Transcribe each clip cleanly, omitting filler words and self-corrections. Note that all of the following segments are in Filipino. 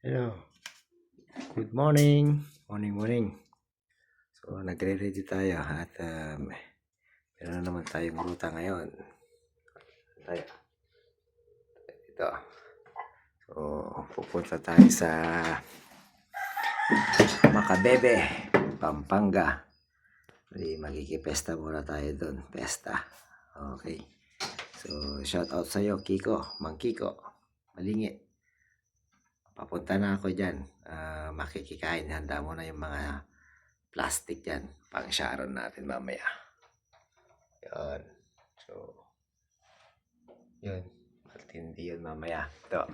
Hello. Good morning. Morning. So, nagre-ready tayo at meron na naman tayong ruta ngayon. Tayo. Ito. So, pupunta tayo sa Macabebe, Pampanga. Magkikipesta muna tayo doon. Pesta. Okay. So, shout out sa'yo, Kiko. Mang Kiko. Malingit. Papunta na ako dyan. Makikikain. Handa mo na yung mga plastic dyan. Pang Sharon natin mamaya. Yun. So, yun. Matindi yun mamaya. Ito.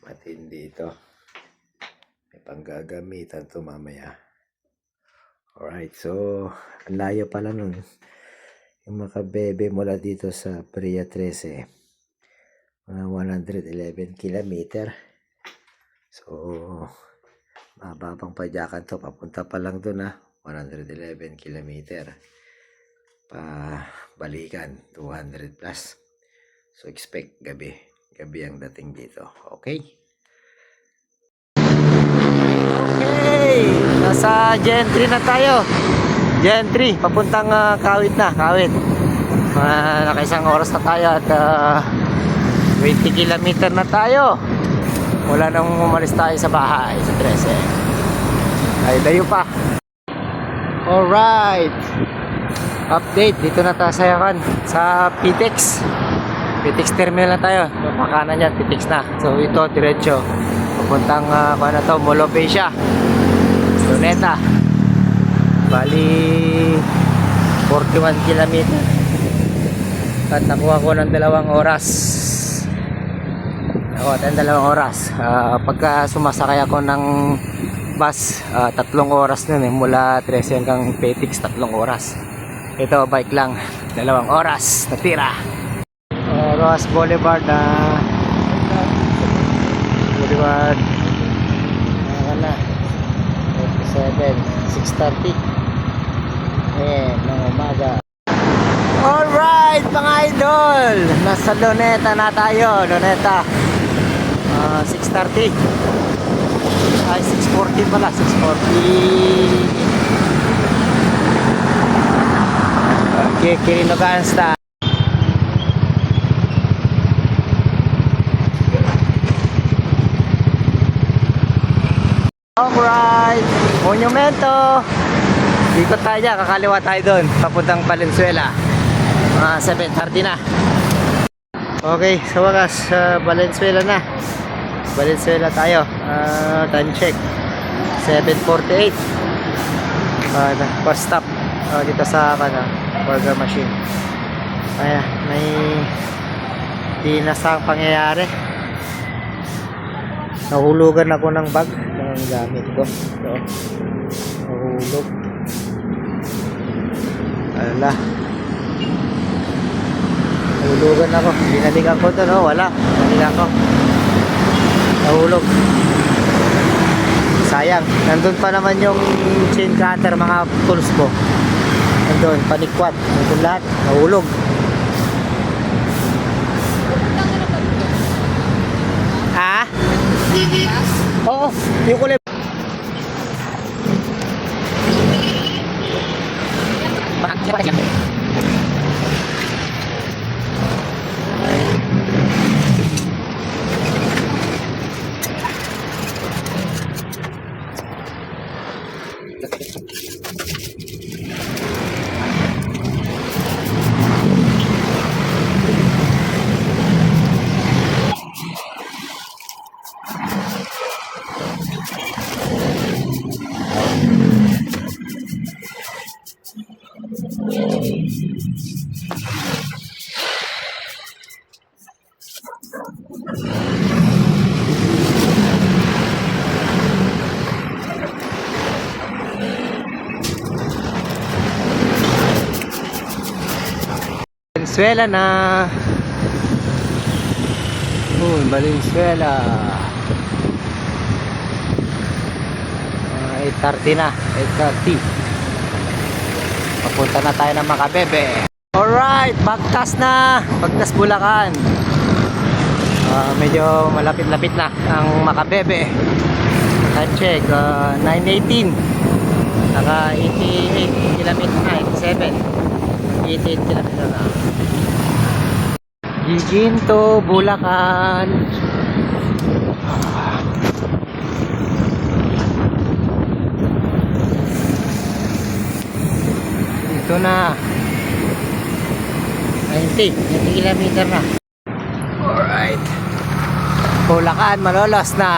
Matindi ito. May panggagamitan ito mamaya. Alright. So, ang layo pala nun. Yung Macabebe mula dito sa Priya 13. Mga 111 kilometer. So, mababang padyakan to. Papunta pa lang doon 111 kilometer. Balikan, 200 plus. So, expect gabi. Gabi ang dating dito. Okay? Okay! Nasa Gentry na tayo. Gentry, papuntang Kawit na. Kawit. Nakaisang oras na tayo at 20 kilometer na tayo. Wala nang umalis tayo sa bahay sa 13. Ay, layo pa. Alright. Update. Dito na tayo sa PTEX. PTEX terminal na tayo. Pakanan yan, PTEX na. So ito, diretso. Papuntang Molopecia. Luneta. Bali 41 kilometer. At nakuha ko ng 2 oras. Tayong 2 oras. Pagka sumasakay ako ng bus, 3 oras nun mula 13 hanggang PTEX, 3 oras. Ito bike lang, 2 oras na tira. Roas Boulevard Boulevard na 47, 6:30 ng umaga. Alright mga idol, nasa Luneta na tayo. Luneta 6:30 ay 6:40 pala, 6:40. Okay, Kirinogan style. Alright, Monumento. Ikot tayo dyan, kakaliwa tayo doon papuntang Valenzuela. 7:30 na. Okay, sa wakas Valenzuela na. Valenzuela tayo. Time check 7:48. First stop dito sa burger machine. Ayan, may dinasang pangyayari. Nahulugan ako ng bag ng gamit ko. So, nahulog. Ala. Nahulugan ako. Binalikan ko ito, no? Wala. Binalikan ko. Nahulog. Sayang. Nandun pa naman yung chain cutter, mga tools ko. Nandun, panikwat. Nandun lahat. Nahulog. Ha? Oo. Yung kulay. Valenzuela na. Valenzuela. 8:30 na. 8:30. Papunta na tayo ng Macabebe. Alright, Bagtas na. Bagtas Bulacan. Medyo malapit-lapit na ang Makabebe. Time check, 9:18. Naka 88 kilometer na, 87. 88 kilometer na. Giginto, Bulacan. Ito na 90 kilometer na. Alright, Bulacan, Malolos na.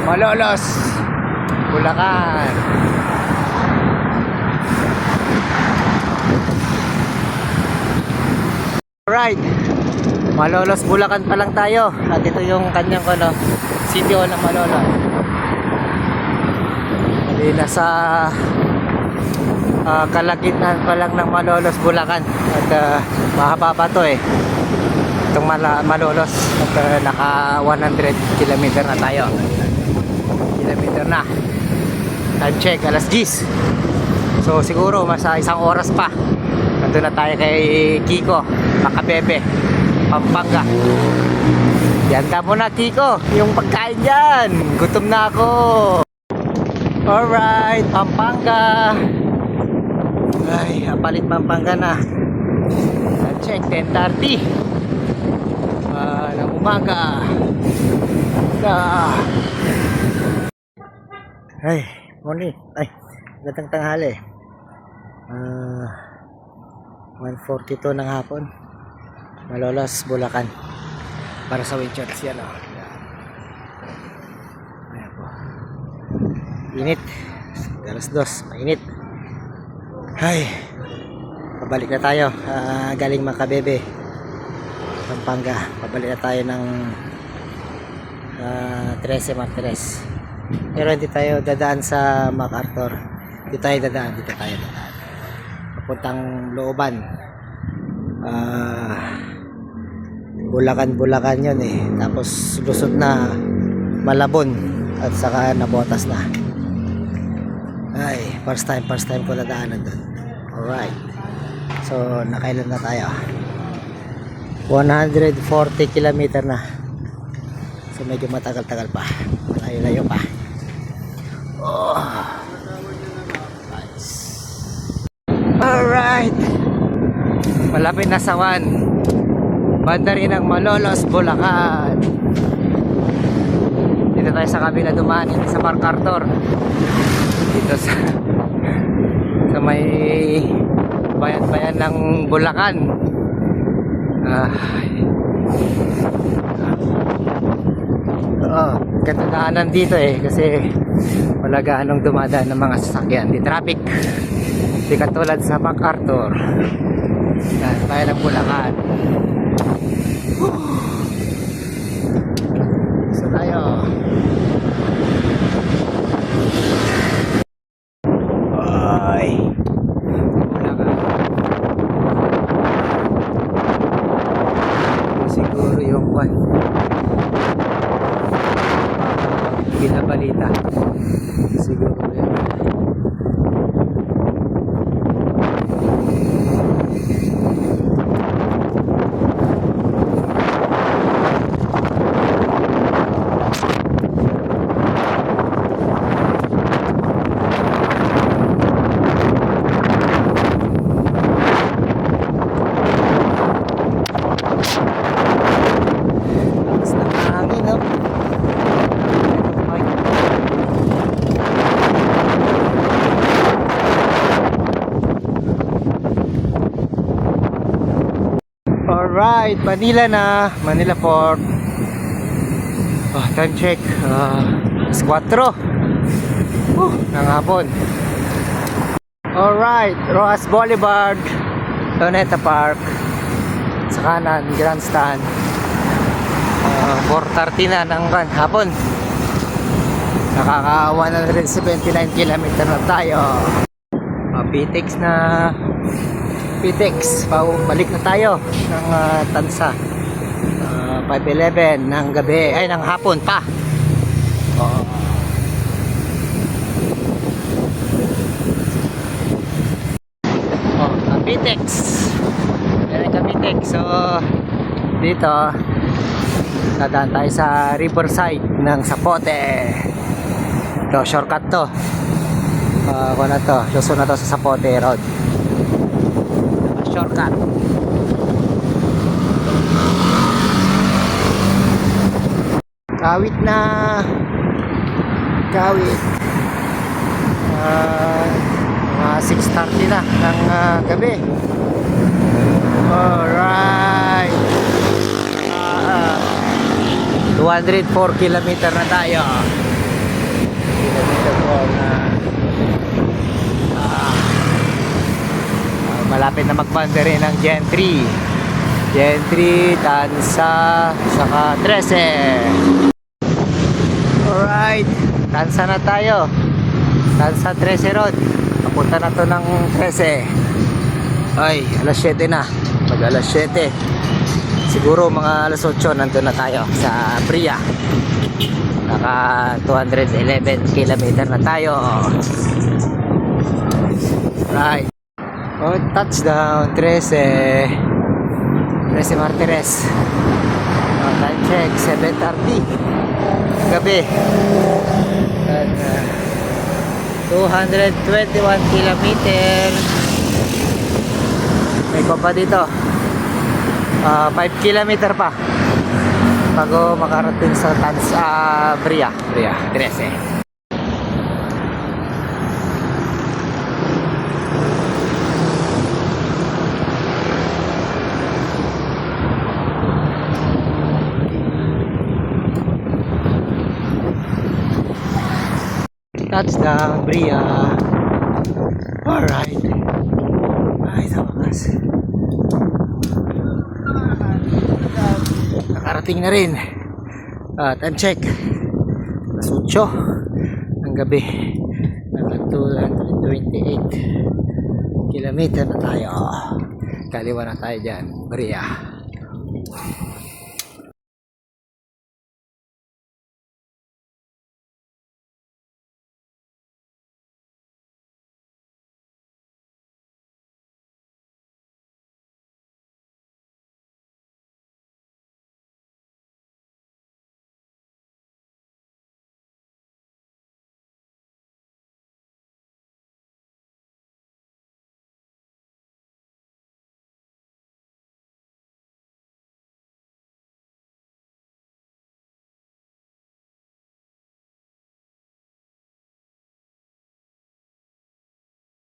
Malolos, Bulacan. Alright, Malolos, Bulacan pa lang tayo. At ito yung kanyang City Hall ng Malolos. Nasa kalagitnaan pa lang ng Malolos, Bulacan. At mahaba pa to itong Malolos. At naka 100 kilometer na tayo. Kilometer na. Time check, alas 10. So siguro masa isang oras pa nandun na tayo kay Kiko, Makabebe, Pampanga. Yanda mo na, Kiko, yung pagkain dyan. Gutom na ako. Alright, Pampanga. Ay, apalit Pampanga na. Check, 10:30 ng umaga. Ay, morning. Ay, gatang tanghali. 1:42 ng hapon. Malolos, Bulacan. Para sa Winchurch yan. Ayan po. Init. Alas 2, mainit. Ay, pabalik na tayo. Galing Makabebe, Pampanga. Pabalik na tayo ng 13 Martires. Pero hindi tayo dadaan sa MacArthur. Dito tayo dadaan. Papuntang Looban. Bulacan yun Tapos lusot na Malabon. At saka Nabotas na. Ay, first time ko nadaanan doon. Alright. So, nakailan na tayo? 140 kilometer na. So, medyo matagal-tagal pa. Malayo-layo pa. Oh. Nice. Alright. Malapit na sa banda rin ng Malolos, Bulacan. Dito tayo sa kabila dumaan, dito sa MacArthur. Dito sa may bayan-bayan ng Bulacan. Katandaanan dito kasi wala gaanong dumadaan ng mga sasakyan. Di traffic. Di katulad sa MacArthur. Yan, bayan ng Bulacan. So tayo. Ay. Bulacan. Siguro yung binabalita. Siguro yan. Alright, Manila Port. Time check, 4 ng hapon. Alright, Rojas Boulevard, Luneta Park, sa kanan, Grandstand. 4:30 na ng hapon. Nakaka 179 kilometer na tayo. PTEX na. PTEX, balik na tayo ng Tansa. 5:11 ng gabi, ay ng hapon pa. PTEX. Yan ang kami traffic. So dito dadaan tayo sa riverside ng Zapote. Ito, shortcut to. Kung na to, luso na to sa Zapote Road. Shortcut. Kawit na. Kawit. Mga 6:30 na ng gabi. Alright. 204 kilometer na tayo. Kilometer po na malapit na mag-boundary ng Gen 3. Gen 3, Tansa, saka 13. Alright, Tansa na tayo. Tansa 13 Road. Papunta na to ng 13. Ay, alas 7 na. Pag alas 7, siguro mga alas 8 nandun na tayo sa Bria. Naka 211 kilometer na tayo. Right. Oh, touchdown 13 Martires. Time check 7:30 gabi. And 221 kilometer. May pa dito 5 kilometer pa bago makarating sa Bria 13. Touchdown, Bria. Alright. Ay, sa wakas. Nakarating na rin. Time check. Alas 8 ng gabi. Naka 228 kilometer na tayo. Kaliwa na tayo dyan, Bria.